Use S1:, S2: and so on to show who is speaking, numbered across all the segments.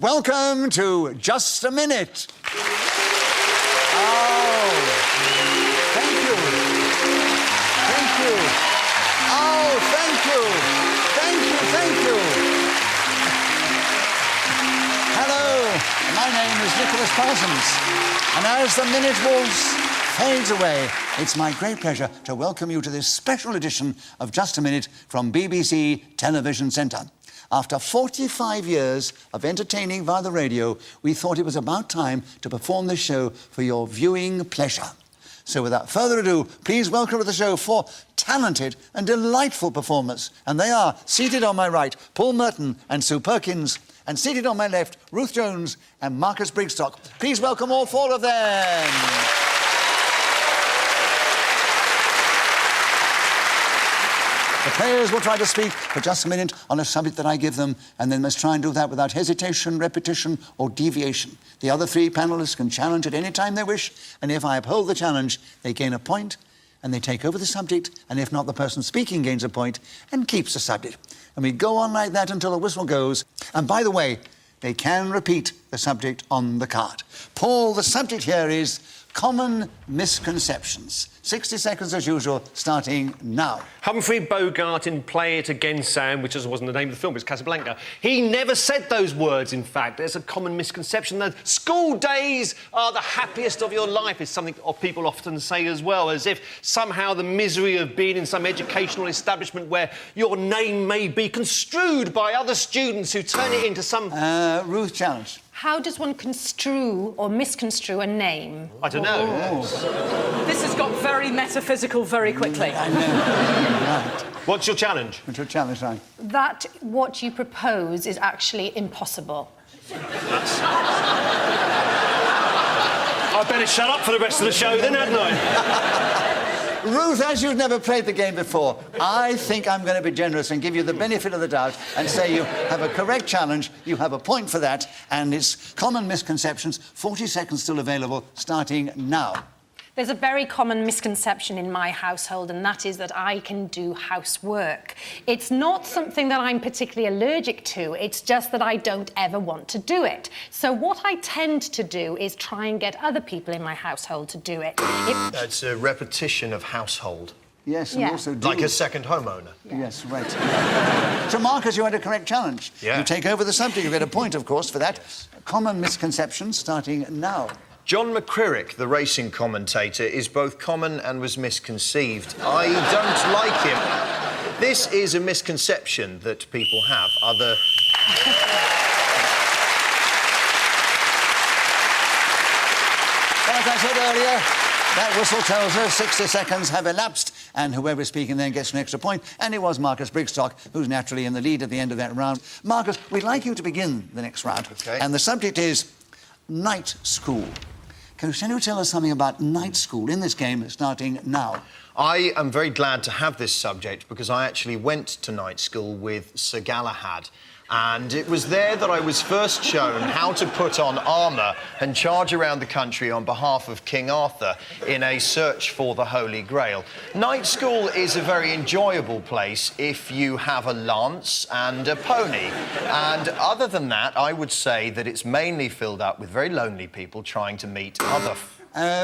S1: Welcome to Just a Minute. Oh, thank you. Thank you. Oh, thank you. Thank you, thank you. Hello, my name is Nicholas Parsons, and as the minute waltz fades away, it's my great pleasure to welcome you to this special edition of Just a Minute from BBC Television Centre. After 45 years of entertaining via the radio, we thought it was about time to perform this show for your viewing pleasure. So without further ado, please welcome to the show four talented and delightful performers. And they are, seated on my right, Paul Merton and Sue Perkins, and seated on my left, Ruth Jones and Marcus Brigstocke. Please welcome all four of them. The players will try to speak for just a minute on a subject that I give them, and they must try and do that without hesitation, repetition, or deviation. The other three panellists can challenge at any time they wish, and if I uphold the challenge, they gain a point, and they take over the subject, and if not, the person speaking gains a point and keeps the subject. And we go on like that until the whistle goes. And by the way, they can repeat the subject on the card. Paul, the subject here is common misconceptions. 60 seconds as usual, starting now.
S2: Humphrey Bogart in Play It Again, Sam, which just wasn't the name of the film, it's Casablanca. He never said those words, in fact. There's a common misconception that school days are the happiest of your life, is something people often say as well, as if somehow the misery of being in some educational establishment where your name may be construed by other students who turn it into some...
S1: Ruth, challenge.
S3: How does one construe or misconstrue a name?
S2: I don't know.
S1: Oh.
S4: This has got very metaphysical very quickly.
S1: I know. Right.
S2: What's your challenge?
S1: What's your challenge, right?
S3: That what you propose is actually impossible.
S2: I better shut up for the rest of the show then, hadn't I?
S1: Ruth, as you've never played the game before, I think I'm going to be generous and give you the benefit of the doubt and say you have a correct challenge, you have a point for that, and it's common misconceptions. 40 seconds still available, starting now.
S3: There's a very common misconception in my household, and that is that I can do housework. It's not something that I'm particularly allergic to, it's just that I don't ever want to do it. So what I tend to do is try and get other people in my household to do it.
S5: It's a repetition of household.
S1: Yes, and
S3: Yeah.
S1: also do...
S5: Like a second homeowner.
S3: Yeah.
S1: Yes, right. So, Marcus, you had a correct challenge.
S5: Yeah.
S1: You take over the subject. You get a point, of course, for that.
S5: Yes.
S1: Common misconceptions, starting now.
S5: John McCririck, the racing commentator, is both common and was misconceived. I don't like him. This is a misconception that people have. Other...
S1: Well, as I said earlier, that whistle tells us 60 seconds have elapsed, and whoever is speaking then gets an extra point. And it was Marcus Brigstocke, who's naturally in the lead at the end of that round. Marcus, we'd like you to begin the next round.
S5: OK.
S1: And the subject is night school. Can you tell us something about night school in this game, starting now?
S5: I am very glad to have this subject because I actually went to night school with Sir Galahad. And it was there that I was first shown how to put on armour and charge around the country on behalf of King Arthur in a search for the Holy Grail. Night school is a very enjoyable place if you have a lance and a pony. And other than that, I would say that it's mainly filled up with very lonely people trying to meet other...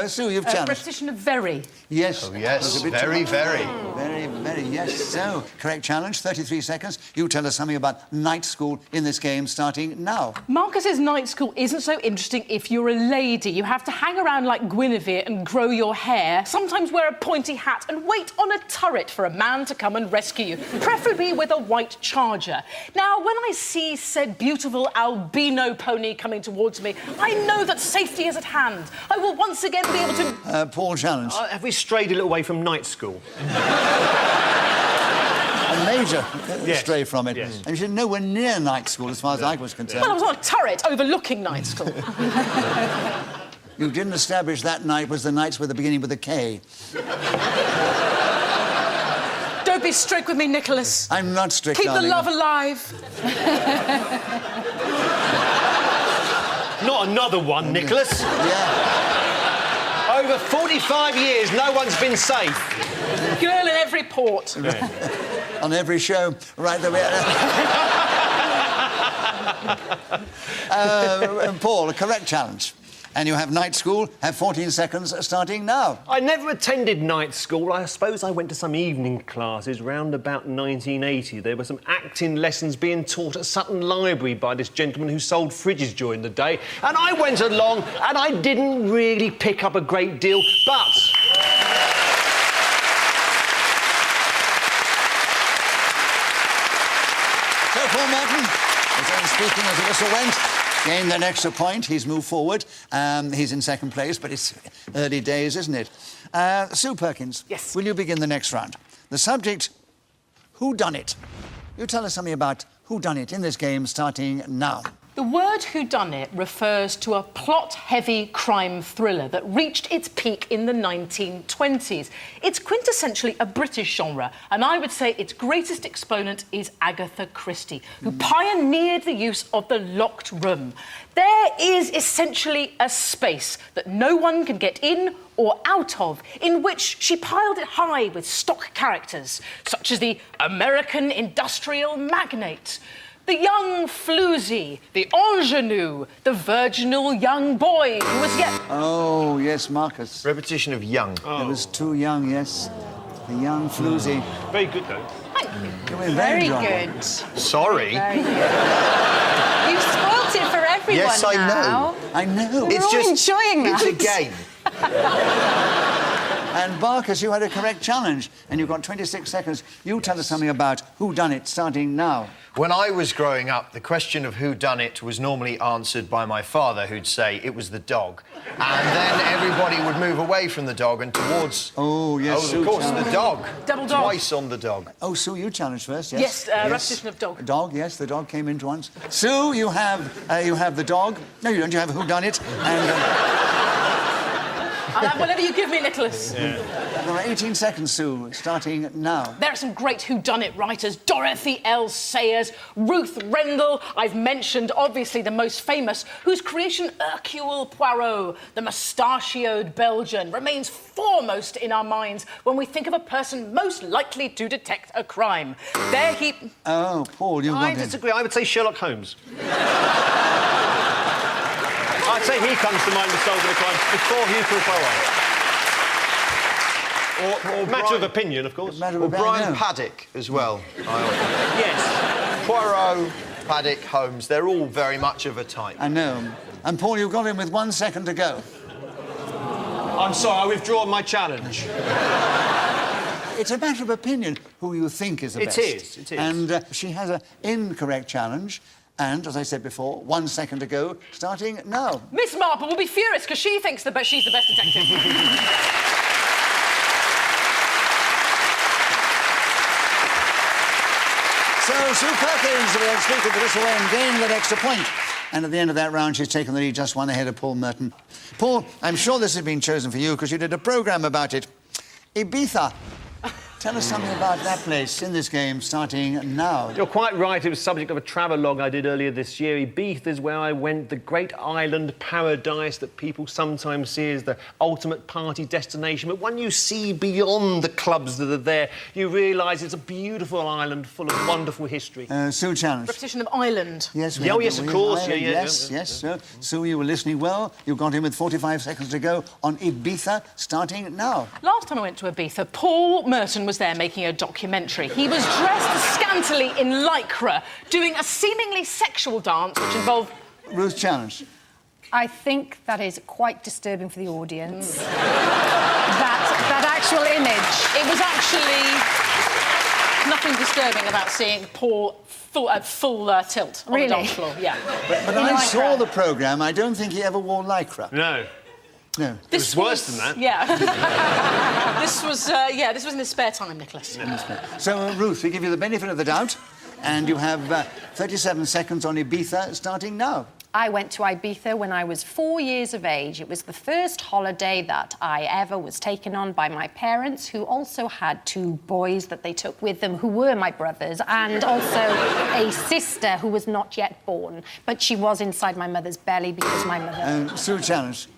S1: Sue, you've challenged.
S4: Repetition of very.
S1: Yes.
S5: Oh, yes,
S1: That was a bit
S5: very,
S1: too much.
S5: very.
S1: Very, very, yes. So, correct challenge, 33 seconds. You tell us something about night school in this game, starting now.
S4: Marcus's night school isn't so interesting if you're a lady. You have to hang around like Guinevere and grow your hair, sometimes wear a pointy hat and wait on a turret for a man to come and rescue you, preferably with a white charger. Now, when I see said beautiful albino pony coming towards me, I know that safety is at hand. I will once again be able to...
S1: Paul, challenge.
S2: Have we strayed a little away from night school?
S1: A major
S2: Yes.
S1: stray from it.
S2: Yes.
S1: And you should nowhere near night school, as far as I was concerned.
S4: Well, I was on a turret overlooking night school.
S1: You didn't establish that night was the nights with the beginning with a K.
S4: Don't be strict with me, Nicholas.
S1: I'm not strict,
S4: Keep
S1: darling.
S4: the love alive.
S2: Not another one, Nicholas.
S1: Yeah.
S2: Over 45 years, no one's been safe.
S4: Girl in every port.
S1: On every show, right there. Paul, a correct challenge. And you have night school, have 14 seconds starting now.
S2: I never attended night school. I suppose I went to some evening classes round about 1980. There were some acting lessons being taught at Sutton Library by this gentleman who sold fridges during the day. And I went along and I didn't really pick up a great deal, but...
S1: So Paul Merton, as I was speaking as the whistle went, gained an extra point. He's moved forward. He's in second place, but it's early days, isn't it? Sue Perkins.
S4: Yes.
S1: Will you begin the next round? The subject, whodunnit. You tell us something about whodunnit in this game, starting now.
S4: The word whodunit refers to a plot-heavy crime thriller that reached its peak in the 1920s. It's quintessentially a British genre, and I would say its greatest exponent is Agatha Christie, who pioneered the use of the locked room. There is essentially a space that no one can get in or out of, in which she piled it high with stock characters, such as the American industrial magnate, the young floozy, the ingenue, the virginal young boy who was yet...
S1: Oh, yes, Marcus.
S5: Repetition of young.
S1: It was too young, yes. The young floozy.
S2: Very good, though.
S1: You were
S3: Very
S1: drunk.
S3: good.
S5: Sorry.
S3: Very good. You've spoilt it for everyone
S5: Yes, I
S3: now.
S5: know.
S1: I know.
S3: We're all enjoying that.
S5: It's a game.
S1: And Marcus, you had a correct challenge, and you've got 26 seconds. You tell us something about whodunit, starting now.
S5: When I was growing up, the question of who done it was normally answered by my father, who'd say it was the dog. And then everybody would move away from the dog and towards...
S1: Oh, yes,
S5: Oh, of course, the dog.
S4: Double dog.
S5: Twice on the dog.
S1: Oh, Sue, you challenged first, yes?
S4: Yes, repetition of dog.
S1: Dog, yes, the dog came into once. Sue, you have the dog. No, you don't. You have whodunit. And
S4: I'll have whatever you give me, Nicholas.
S1: there are 18 seconds, Sue, starting now.
S4: There are some great whodunit writers. Dorothy L. Sayers, Ruth Rendell. I've mentioned, obviously, the most famous, whose creation, Hercule Poirot, the mustachioed Belgian, remains foremost in our minds when we think of a person most likely to detect a crime. There he...
S1: Oh, Paul, you
S2: I
S1: got it.
S2: disagree. I would say Sherlock Holmes. I'd say he comes to mind with solving the crime before Hercule Poirot.
S5: Or
S2: Matter of opinion, of course.
S1: Matter
S5: Or
S1: of
S5: Brian
S1: opinion.
S5: Paddock as well.
S2: Yes.
S5: Poirot, Paddock, Holmes, they're all very much of a type.
S1: I know. And Paul, you've got him with 1 second to go.
S2: I'm sorry, I withdraw my challenge.
S1: It's a matter of opinion who you think is the
S2: It
S1: best.
S2: is, it is.
S1: And she has an incorrect challenge. And, as I said before, 1 second to go, starting now.
S4: Miss Marple will be furious because she thinks she's the best detective.
S1: So, Sue Perkins will speak at this away and gain that extra point. And at the end of that round, she's taken the lead just one ahead of Paul Merton. Paul, I'm sure this has been chosen for you because you did a programme about it. Ibiza. Tell us something about that place in this game, starting now.
S2: You're quite right. It was subject of a travelogue I did earlier this year. Ibiza is where I went, the great island paradise that people sometimes see as the ultimate party destination. But when you see beyond the clubs that are there, you realise it's a beautiful island full of wonderful history.
S1: Sue challenge.
S4: Repetition of island.
S1: Yes,
S2: Yeah, oh, yes, of course.
S1: Island.
S2: Yeah,
S1: Yes, sir. Sue, you were listening well. You got in with 45 seconds to go on Ibiza, starting now.
S4: Last time I went to Ibiza, Paul Merton was there making a documentary. He was dressed scantily in lycra, doing a seemingly sexual dance which involved...
S1: Ruth challenge.
S3: I think that is quite disturbing for the audience. that actual image.
S4: It was actually nothing disturbing about seeing Paul at full tilt on
S3: Really?
S4: the dance floor. Yeah.
S1: But I saw the programme. I don't think he ever wore lycra.
S2: No.
S1: No.
S2: This was worse than that.
S4: Yeah. This was in his spare time, Nicholas.
S1: So, Ruth, we give you the benefit of the doubt, and you have 37 seconds on Ibiza, starting now.
S3: I went to Ibiza when I was 4 years of age. It was the first holiday that I ever was taken on by my parents, who also had 2 boys that they took with them, who were my brothers, and also a sister who was not yet born. But she was inside my mother's belly because my mother...
S1: Sue challenge.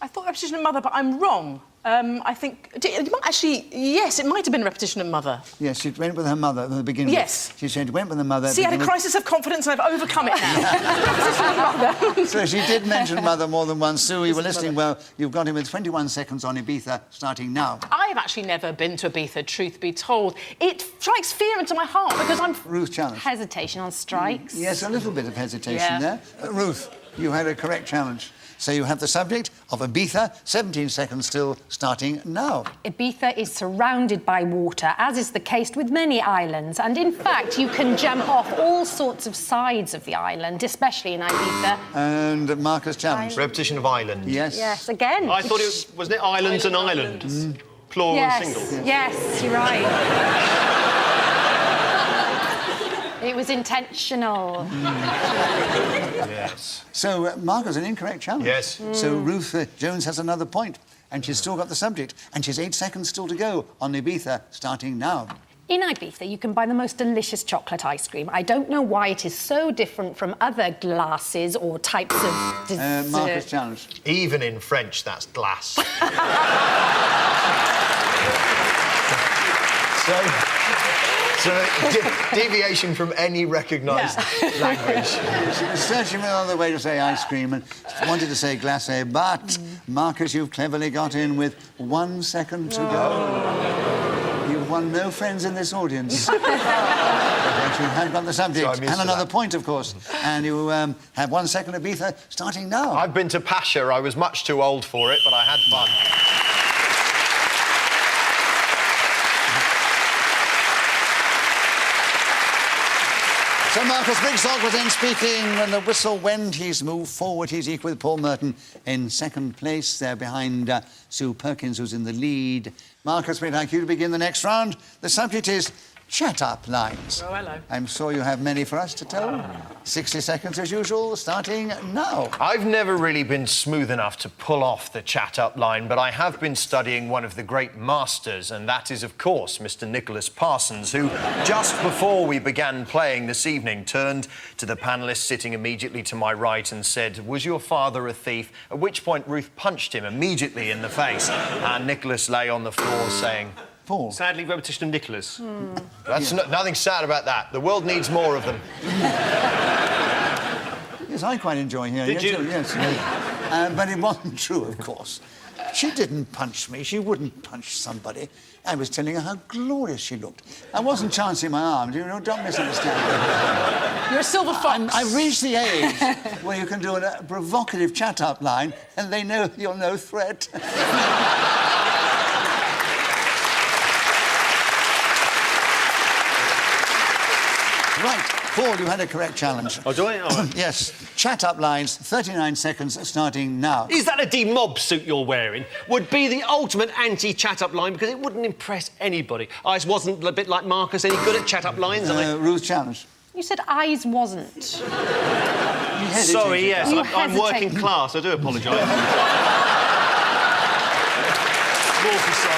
S4: I thought I was just a mother, but I'm wrong. I think... Actually, yes, it might have been repetition of mother.
S1: Yes, she went with her mother at the beginning.
S4: Yes.
S1: She said went with her mother...
S4: See, I had a crisis of confidence and I've overcome it now.
S1: So she did mention mother more than once. Sue, you were listening well. You've got him with 21 seconds on Ibiza, starting now.
S4: I've actually never been to Ibiza, truth be told. It strikes fear into my heart because I'm...
S1: Ruth challenge.
S3: Hesitation on strikes.
S1: Yes, a little bit of hesitation there. Ruth, you had a correct challenge. So you have the subject of Ibiza, 17 seconds still, starting now.
S3: Ibiza is surrounded by water, as is the case with many islands. And in fact, you can jump off all sorts of sides of the island, especially in Ibiza.
S1: And Marcus challenge.
S5: Repetition of island.
S1: Yes.
S3: Yes, again.
S2: I thought it was... Wasn't it islands and islands? Plural and single.
S3: Yes, you're right. It was intentional.
S5: Yes.
S1: So Marcus, an incorrect challenge.
S5: Yes.
S1: So Ruth Jones has another point, and she's still got the subject, and she's 8 seconds still to go on Ibiza, starting now.
S3: In Ibiza, you can buy the most delicious chocolate ice cream. I don't know why it is so different from other glasses or types of dessert.
S1: Marcus challenge.
S5: Even in French, that's glass. Deviation from any recognised language.
S1: She was searching for another way to say ice cream and wanted to say glacé, but Marcus, you've cleverly got in with 1 second to go. You've won no friends in this audience. But you have got the subject.
S5: So I'm used
S1: and
S5: to
S1: another
S5: that.
S1: point, of course. And you have 1 second Ibiza, starting now.
S5: I've been to Pasha. I was much too old for it, but I had fun.
S1: So Marcus Brigstocke was then speaking when the whistle went. He's moved forward. He's equal with Paul Merton in second place. They're behind Sue Perkins, who's in the lead. Marcus, we'd like you to begin the next round. The subject is chat-up lines.
S4: Oh, hello.
S1: I'm sure you have many for us to tell. 60 seconds as usual, starting now.
S5: I've never really been smooth enough to pull off the chat-up line, but I have been studying one of the great masters, and that is, of course, Mr. Nicholas Parsons, who, just before we began playing this evening, turned to the panellists sitting immediately to my right and said, "Was your father a thief?" At which point Ruth punched him immediately in the face, and Nicholas lay on the floor saying...
S1: Paul.
S2: Sadly, repetition of Nicholas.
S5: That's nothing sad about that. The world needs more of them.
S1: Yes, I quite enjoy hearing
S2: Did
S1: it
S2: you?
S1: too, yes. But it wasn't true, of course. She didn't punch me. She wouldn't punch somebody. I was telling her how glorious she looked. I wasn't chancing my arms, you know, don't misunderstand.
S4: You're a silver fox.
S1: I've reached the age where you can do a provocative chat-up line and they know you're no threat. Right, Paul, you had a correct challenge.
S2: Oh, do I? Oh.
S1: Yes, chat-up lines, 39 seconds, starting now.
S2: Is that a D-Mob suit you're wearing? Would be the ultimate anti-chat-up line because it wouldn't impress anybody. I wasn't a bit like Marcus, any good at chat-up lines.
S1: Ruth challenge.
S3: You said eyes wasn't.
S1: You hesitated.
S2: Sorry, yes,
S3: You
S2: I'm working
S3: hesitated.
S2: class. I do apologise. Awfully sorry.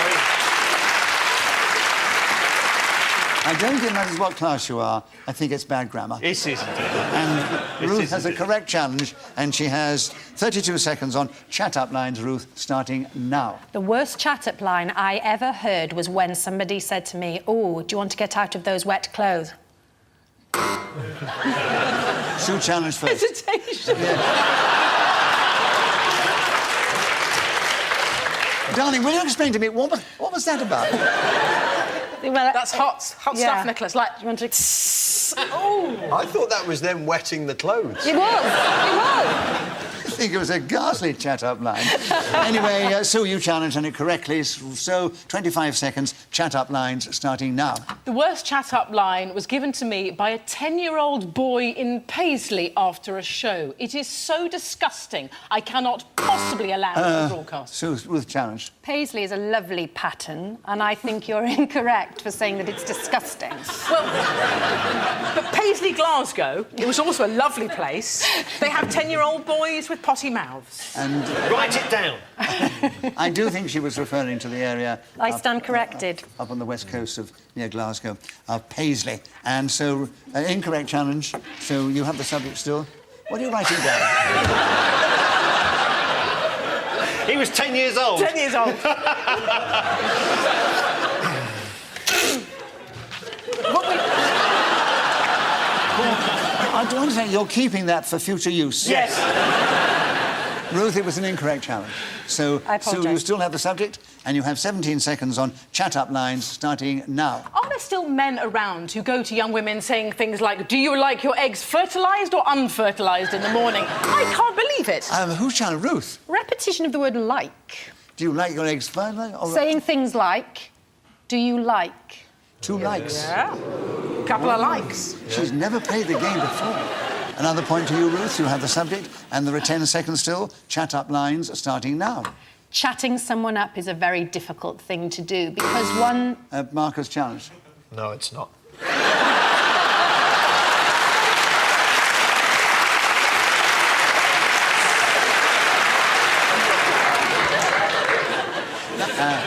S1: I don't think it matters what class you are. I think it's bad grammar.
S2: It is indeed.
S1: And Ruth has a correct challenge, and she has 32 seconds on chat-up lines, Ruth, starting now.
S3: The worst chat-up line I ever heard was when somebody said to me, "Oh, do you want to get out of those wet clothes?"
S1: Sue challenge first.
S4: Hesitation.
S1: Darling, will you explain to me, what was that about?
S3: Well,
S4: That's hot stuff, Nicholas. Like,
S3: you want to...
S4: oh.
S5: I thought that was them wetting the clothes.
S3: It was.
S1: I think it was a ghastly chat-up line. Anyway, Sue, you challenged on it correctly. So, 25 seconds, chat-up lines, starting now.
S4: The worst chat-up line was given to me by a 10-year-old boy in Paisley after a show. It is so disgusting, I cannot possibly allow it to broadcast.
S1: Sue, Ruth challenged.
S3: Paisley is a lovely pattern, and I think you're incorrect for saying that it's disgusting.
S4: Well, but Paisley, Glasgow, it was also a lovely place. They have 10-year-old boys with potty mouths.
S1: And
S2: Write it down.
S1: I do think she was referring to the area...
S3: I stand corrected.
S1: Up on the west coast of near Glasgow, of Paisley. And so, incorrect challenge. So you have the subject still. What are you writing down?
S2: He was 10 years old.
S4: 10 years old.
S1: I do understand you're keeping that for future use.
S4: Yes.
S1: Ruth, it was an incorrect challenge. So,
S3: I
S1: Sue,
S3: apologise.
S1: you still have the subject, and you have 17 seconds on chat-up lines starting now.
S4: Are there still men around who go to young women saying things like, do you like your eggs fertilised or unfertilised in the morning? I can't believe it.
S1: Who's challenged? Ruth?
S3: Repetition of the word like.
S1: Do you like your eggs fertilized? Or
S3: Saying things like, do you like?
S1: 2 likes.
S4: Yeah. Couple of likes.
S1: She's never played the game before. Another point to you, Ruth. You have the subject, and there are 10 seconds still. Chat-up lines starting now.
S3: Chatting someone up is a very difficult thing to do because one...
S1: Marcus challenge.
S5: No, it's not.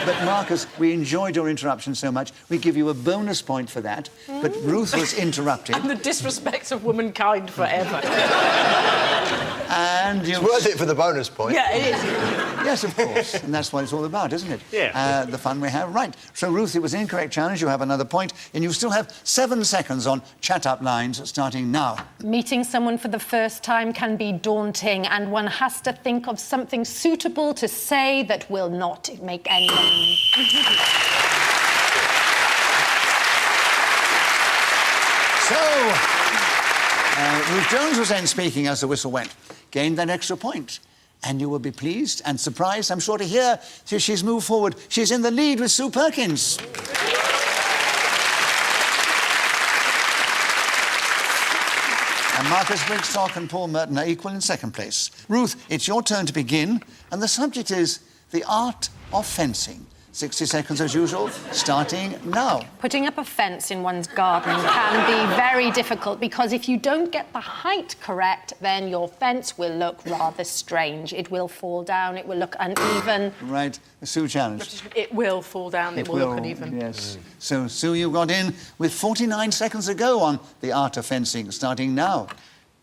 S1: But Marcus, we enjoyed your interruption so much, we give you a bonus point for that. But Ruth was interrupted.
S4: And the disrespect of womankind forever.
S1: And you...
S5: It's worth it for the bonus point.
S4: Yeah, it is.
S1: Yes, of course. And that's what it's all about, isn't it?
S2: Yeah.
S1: The fun we have. Right. So, Ruth, it was an incorrect challenge. You have another point, and you still have 7 seconds on chat-up lines starting now.
S3: Meeting someone for the first time can be daunting and one has to think of something suitable to say that will not make anyone...
S1: So, Ruth Jones was then speaking as the whistle went. Gained that extra point. And you will be pleased and surprised, I'm sure, to hear that she's moved forward. She's in the lead with Sue Perkins. And Marcus Brigstocke and Paul Merton are equal in second place. Ruth, it's your turn to begin, and the subject is the art of fencing. 60 seconds as usual, starting now.
S3: Putting up a fence in one's garden can be very difficult because if you don't get the height correct, then your fence will look rather strange. It will fall down, it will look uneven.
S1: Right, the Sue challenge.
S4: It will fall down, it will look uneven.
S1: Yes. So, Sue, you got in with 49 seconds to go on the art of fencing, starting now.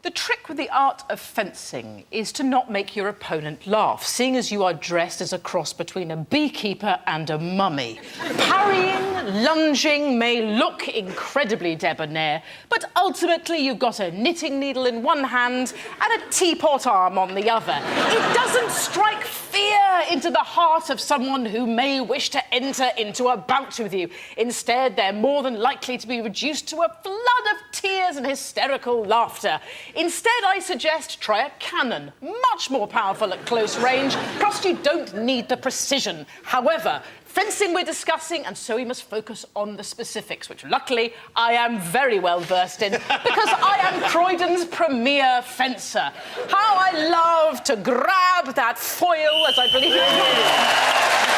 S4: The trick with the art of fencing is to not make your opponent laugh, seeing as you are dressed as a cross between a beekeeper and a mummy. Parrying, lunging may look incredibly debonair, but ultimately you've got a knitting needle in one hand and a teapot arm on the other. It doesn't strike fear into the heart of someone who may wish to enter into a bout with you. Instead, they're more than likely to be reduced to a flood of tears and hysterical laughter. Instead, I suggest try a cannon, much more powerful at close range, plus you don't need the precision. However, fencing we're discussing, and so we must focus on the specifics, which luckily I am very well versed in, because I am Croydon's premier fencer. How I love to grab that foil, as I believe it is.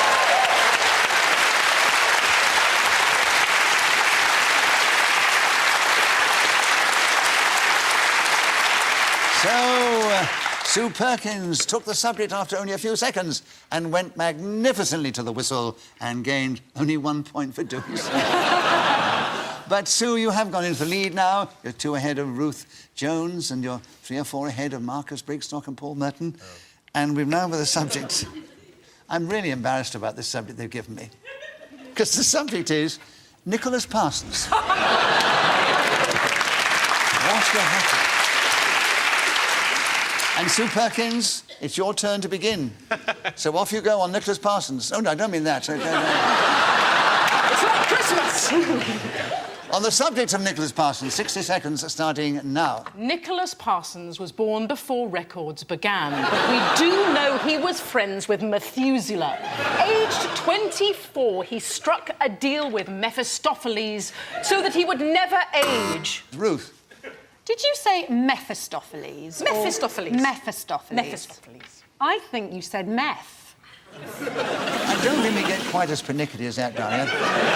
S1: So, Sue Perkins took the subject after only a few seconds and went magnificently to the whistle and gained only 1 point for doing so. But, Sue, you have gone into the lead now. You're 2 ahead of Ruth Jones and you're 3 or 4 ahead of Marcus Brigstocke and Paul Merton. Oh. And we've now with the subject. I'm really embarrassed about this subject they've given me. Because the subject is Nicholas Parsons. Wash your hat. And Sue Perkins, it's your turn to begin. So off you go on Nicholas Parsons. Oh, no, I don't mean that.
S4: It's not Christmas!
S1: On the subject of Nicholas Parsons, 60 seconds starting now.
S4: Nicholas Parsons was born before records began, but we do know he was friends with Methuselah. Aged 24, he struck a deal with Mephistopheles so that he would never age.
S1: Ruth.
S3: Did you say Mephistopheles?
S4: Mephistopheles.
S3: Mephistopheles.
S4: Mephistopheles.
S3: I think you said meth.
S1: I don't think we get quite as pernickety as that, darling. I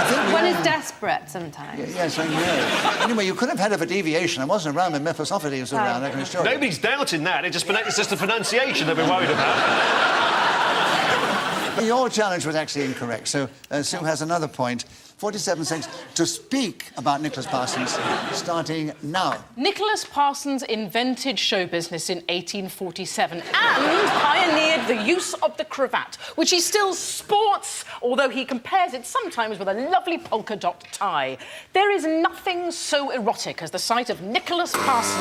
S1: think we
S3: One
S1: all...
S3: is desperate sometimes.
S1: Yes, I know. Anyway, you could have had a deviation. I wasn't around when Mephistopheles was around, I can assure you.
S2: Nobody's doubting that. It's just the pronunciation that we're worried about.
S1: Your challenge was actually incorrect, so Sue has another point. 47 seconds to speak about Nicholas Parsons, starting now.
S4: Nicholas Parsons invented show business in 1847 and pioneered the use of the cravat, which he still sports, although he compares it sometimes with a lovely polka dot tie. There is nothing so erotic as the sight of Nicholas Parsons.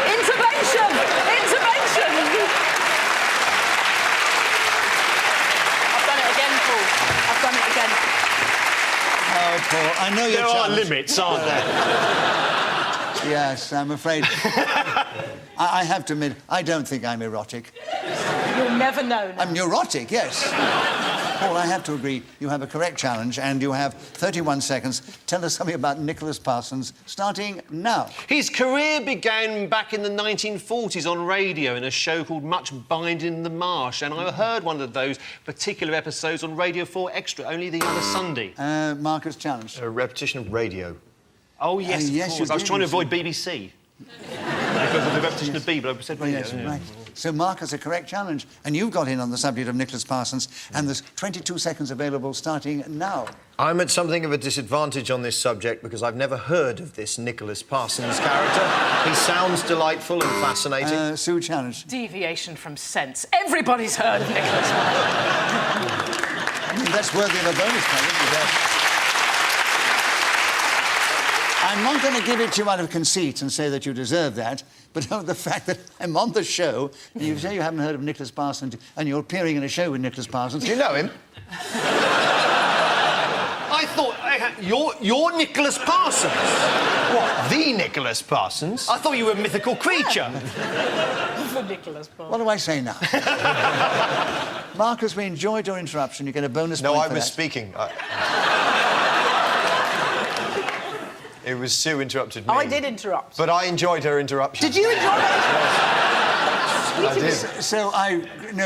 S4: Intervention! Intervention! I've done it again, Paul. I've done it again.
S1: Oh, Paul, I know you're
S2: There are
S1: challenged.
S2: limits, aren't there?
S1: Yes, I'm afraid. I have to admit, I don't think I'm erotic.
S4: You'll never know now.
S1: I'm neurotic, yes. Paul, I have to agree. You have a correct challenge, and you have 31 seconds. Tell us something about Nicholas Parsons, starting now.
S2: His career began back in the 1940s on radio in a show called Much Binding in the Marsh, and I heard one of those particular episodes on Radio 4 Extra only the other Sunday.
S1: Marcus challenge.
S5: A repetition of radio.
S2: Oh, yes,
S1: yes,
S2: of
S1: you
S2: course. I was
S1: did,
S2: trying to
S1: you
S2: avoid BBC. Because of the repetition of B, but I said
S1: Oh,
S2: radio.
S1: yes, right. So Marcus, a correct challenge. And you've got in on the subject of Nicholas Parsons, and there's 22 seconds available starting now.
S5: I'm at something of a disadvantage on this subject because I've never heard of this Nicholas Parsons character. He sounds delightful and fascinating.
S1: Sue challenge.
S4: Deviation from sense. Everybody's heard of Nicholas Parsons.
S1: I mean, that's worthy of a bonus point, isn't it? I'm not going to give it to you out of conceit and say that you deserve that, but the fact that I'm on the show, and you say you haven't heard of Nicholas Parsons, and you're appearing in a show with Nicholas Parsons.
S5: Do you know him?
S2: I thought... You're Nicholas Parsons?
S5: What, the Nicholas Parsons?
S2: I thought you were a mythical creature.
S4: For Nicholas Parsons.
S1: What do I say now? Marcus, we enjoyed your interruption. You get a bonus point
S5: No,
S1: for
S5: I was
S1: that.
S5: speaking. It was Sue interrupted me.
S4: Oh, I did interrupt.
S5: But I enjoyed her interruption.
S4: Did you enjoy it?
S5: I did.
S1: So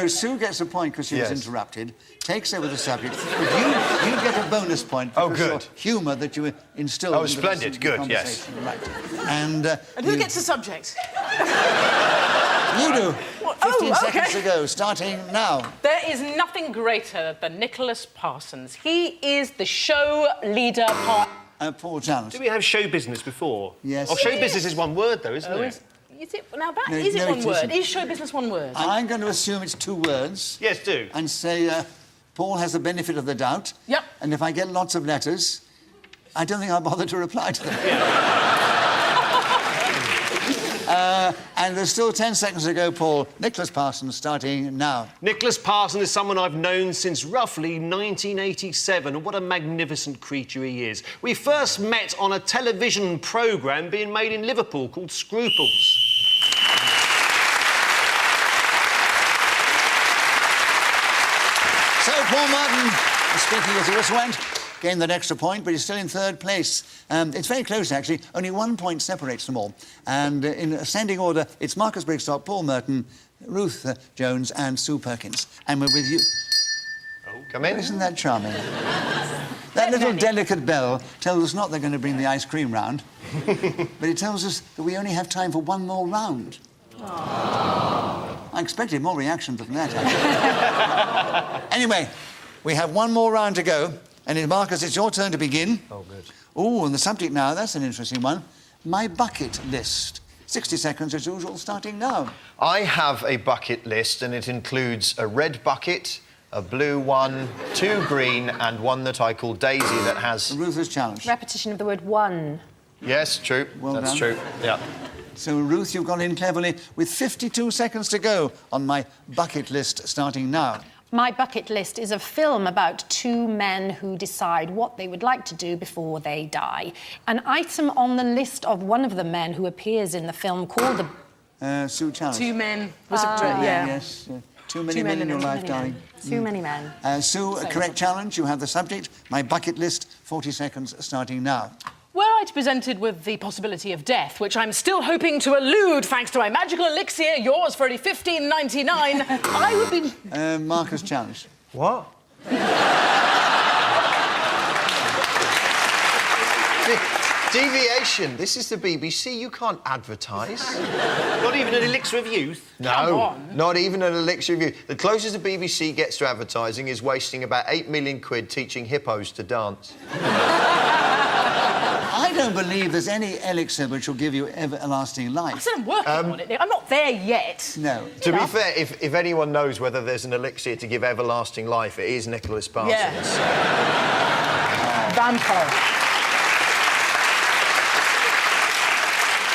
S1: Sue gets a point because she was
S5: Yes.
S1: interrupted, takes over the subject, but you get a bonus point
S5: Oh,
S1: because
S5: good.
S1: your humour that you instilled
S5: Oh,
S1: into
S5: splendid.
S1: the
S5: Good, yes.
S1: conversation. Right. And
S4: And who
S1: you,
S4: gets the subject?
S1: you do.
S4: What?
S1: 15
S4: Oh,
S1: seconds
S4: okay.
S1: to go, starting now.
S4: There is nothing greater than Nicholas Parsons. He is the show leader part.
S1: Paul challenge.
S2: Did we have show business before?
S1: Yes.
S2: Oh, show business is one word, though, isn't it?
S4: Is it now back?
S1: No,
S4: Is it
S1: no,
S4: one
S1: it
S4: word?
S1: isn't.
S4: Is show business one word?
S1: I'm going to assume it's two words
S2: Yes, do.
S1: and say Paul has the benefit of the doubt.
S4: Yep.
S1: And if I get lots of letters, I don't think I'll bother to reply to them. And there's still 10 seconds to go, Paul. Nicholas Parsons, starting now.
S2: Nicholas Parsons is someone I've known since roughly 1987, and what a magnificent creature he is. We first met on a television programme being made in Liverpool called Scruples.
S1: So, Paul Merton, speaking as the whistle went, gained the extra point, but he's still in third place. It's very close, actually. Only 1 point separates them all. And in ascending order, it's Marcus Brigstocke, Paul Merton, Ruth Jones and Sue Perkins. And we're with you.
S5: Come in.
S1: Isn't that charming? That little delicate bell tells us not they're going to bring the ice cream round, but it tells us that we only have time for one more round. I expected more reaction than that, actually. Anyway, we have one more round to go. And Marcus, it's your turn to begin.
S5: Oh, good.
S1: Oh, and the subject now, that's an interesting one. My bucket list. 60 seconds as usual, starting now.
S5: I have a bucket list, and it includes a red bucket, a blue one, 2 green, and one that I call Daisy that has...
S1: Ruth's challenge.
S3: Repetition of the word one.
S5: Yes, true.
S1: Well
S5: That's
S1: done.
S5: true. Yeah.
S1: So, Ruth, you've gone in cleverly with 52 seconds to go on my bucket list, starting now.
S3: My bucket list is a film about two men who decide what they would like to do before they die. An item on the list of one of the men who appears in the film called the...
S1: Sue challenge.
S4: 2 men. Was it?
S3: yeah.
S1: Yes. Too many men in your life, darling.
S3: Too many men.
S1: Sue, a correct challenge. You have the subject. My bucket list, 40 seconds, starting now.
S4: Were I presented with the possibility of death, which I'm still hoping to elude thanks to my magical elixir, yours for only $15.99, I would be...
S1: Marcus challenge.
S5: What? Deviation adaptation. This is the BBC. You can't advertise.
S2: Not even an elixir of youth?
S5: No,
S4: Come on.
S5: not even an elixir of youth. The closest the BBC gets to advertising is wasting about £8 million teaching hippos to dance.
S1: I don't believe there's any elixir which will give you everlasting
S4: I
S1: life.
S4: said I'm working on it, Nick. I'm not there yet.
S1: No.
S5: To be fair, if anyone knows whether there's an elixir to give everlasting life, it is Nicholas Parsons.
S4: Yes. Vampire.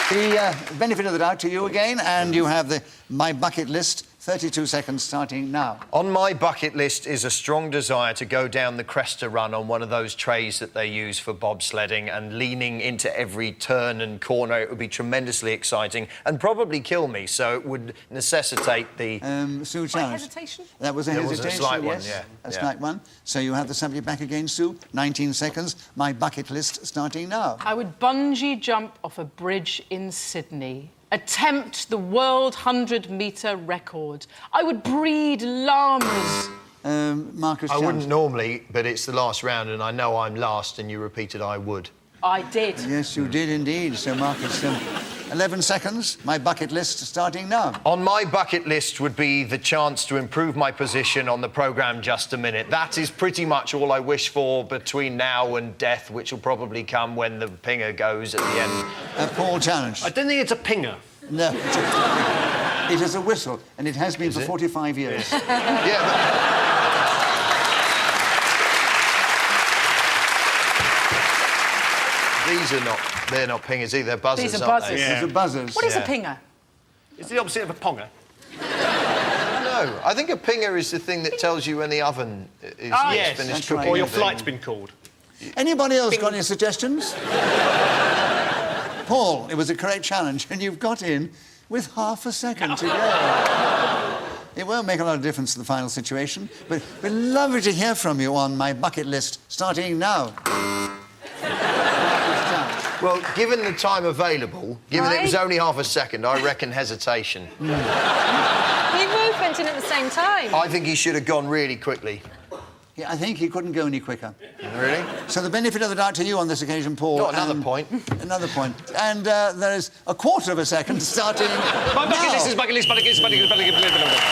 S1: The benefit of the doubt to you again, and you have my bucket list. 32 seconds starting now.
S5: On my bucket list is a strong desire to go down the Cresta run on one of those trays that they use for bobsledding and leaning into every turn and corner. It would be tremendously exciting and probably kill me, so it would necessitate the...
S1: Sue challenge.
S4: hesitation?
S1: That was a
S5: There was a
S1: hesitation,
S5: slight one,
S1: yes.
S5: yeah.
S1: A
S5: Yeah.
S1: slight one. So you have the subject back again, Sue. 19 seconds. My bucket list starting now.
S4: I would bungee jump off a bridge in Sydney. Attempt the world 100-metre record. I would breed llamas.
S1: Marcus
S5: I
S1: challenge.
S5: wouldn't normally, but it's the last round and I know I'm last and you repeated I would.
S4: I did.
S1: Yes, you did indeed. So, Marcus, 11 seconds. My bucket list starting now.
S5: On my bucket list would be the chance to improve my position on the programme Just a Minute. That is pretty much all I wish for between now and death, which will probably come when the pinger goes at the end.
S1: Paul challenge.
S2: I don't think it's a pinger.
S1: No, it is a whistle, and it has been for 45 years.
S5: Yeah, they're not pingers either, they're buzzers,
S4: These are
S5: aren't
S4: buzzers.
S5: they?
S1: These are buzzers.
S4: What is a
S5: Yeah.
S4: pinger?
S2: It's the opposite of a ponger.
S5: No, I think a pinger is the thing that tells you when the oven is
S2: Yes,
S5: finished
S1: that's
S5: cooking.
S1: right.
S2: Or your
S5: and then-
S2: flight's been called.
S1: Anybody else got any suggestions? Paul, it was a correct challenge, and you've got in with half a second to go. It won't make a lot of difference to the final situation, but we'd love to hear from you on my bucket list, starting now.
S5: Well, given the time available, given it was only half a second, I reckon hesitation.
S3: You both went in at the same time.
S5: I think he should have gone really quickly.
S1: Yeah, I think he couldn't go any quicker.
S5: Really?
S1: So the benefit of the doubt to you on this occasion, Paul.
S5: Got another point.
S1: Another point. And there is a quarter of a second starting
S2: My bucket
S1: now.
S2: list is bucket list, bucket list, bucket list, bucket list, bucket list.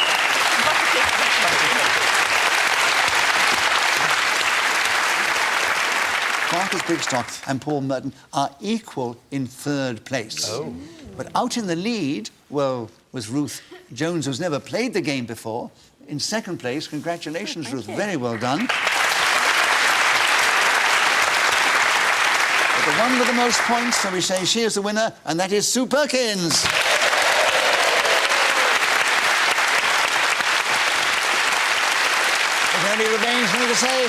S1: Marcus Brigstocke and Paul Merton are equal in third place.
S5: Oh.
S1: But out in the lead, well, was Ruth Jones, who's never played the game before. In second place, congratulations, Ruth. Very well done. But the one with the most points, so we say she is the winner, and that is Sue Perkins. It only remains for me to say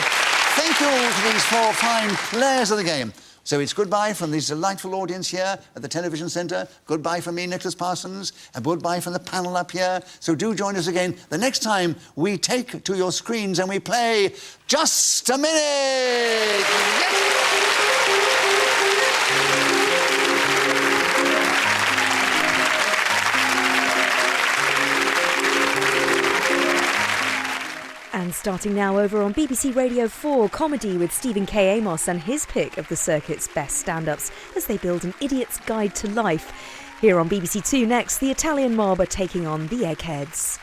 S1: thank you all to these four fine players of the game. So it's goodbye from this delightful audience here at the Television Centre, goodbye from me, Nicholas Parsons, and goodbye from the panel up here. So do join us again the next time we take to your screens and we play Just a Minute!
S6: And starting now over on BBC Radio 4, comedy with Stephen K. Amos and his pick of the circuit's best stand-ups as they build an idiot's guide to life. Here on BBC 2 next, the Italian mob are taking on the Eggheads.